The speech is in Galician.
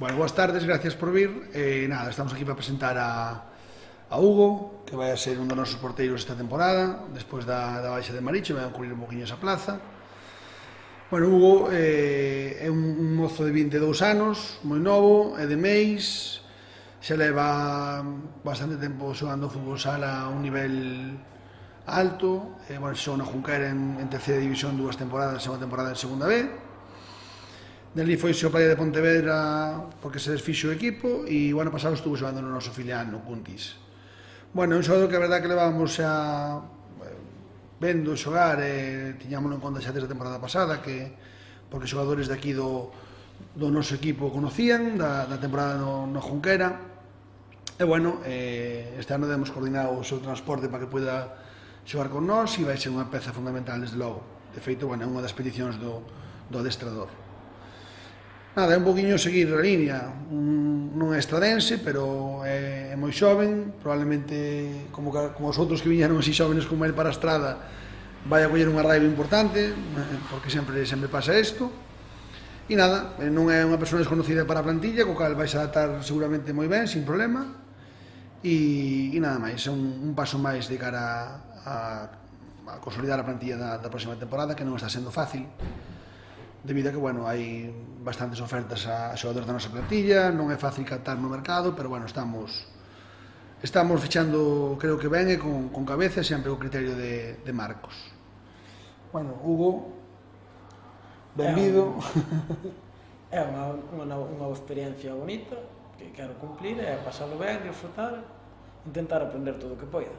Bueno, boas tardes, gracias por vir. Nada, estamos aquí para presentar a Hugo, que vai a ser un dos nosos porteiros esta temporada, despois da baixa de Maricho, vai a cubrir un poquinho esa plaza. Bueno, Hugo é un mozo de 22 anos, moi novo, é de Meis, xa leva bastante tempo xogando fútbol sala a un nivel alto, bueno, xogou na Junquera en terceira división 2 temporadas, segunda temporada en segunda B. Dali foi ao Praia de Pontevedra porque se desfixo o equipo e o ano pasado estuvo xogando no noso filial, no Cuntis. Bueno, é un xogador que a verdad que levábamos xa vendo xogar, tiñámoslo en conta xa desde a temporada pasada, porque xogadores de aquí do noso equipo conocían, da temporada no Junquera. E bueno, este ano demos coordinado o seu transporte para que poida xogar con nós e vai ser unha peza fundamental desde logo. De feito, bueno, é unha das peticións do adestrador. Nada, é un poquinho seguir a línea, non é estradense, pero é moi xoven, probablemente, como os outros que viñeron así xóvenes como el para a estrada, vai a coller unha raiva importante, porque sempre pasa isto. E nada, non é unha persona desconocida para a plantilla, co cal vai se adaptar seguramente moi ben, sin problema. E nada máis, é un paso máis de cara a consolidar a plantilla da próxima temporada, que non está sendo fácil, debido a que, bueno, hai bastantes ofertas a xogadores da nosa plantilla, non é fácil captar no mercado, pero, bueno, estamos fichando, creo que ben, e con cabeza, sempre o criterio de Marcos. Bueno, Hugo, benvido. É unha experiencia bonita que quero cumplir, é pasalo ben, disfrutar, intentar aprender todo o que poida.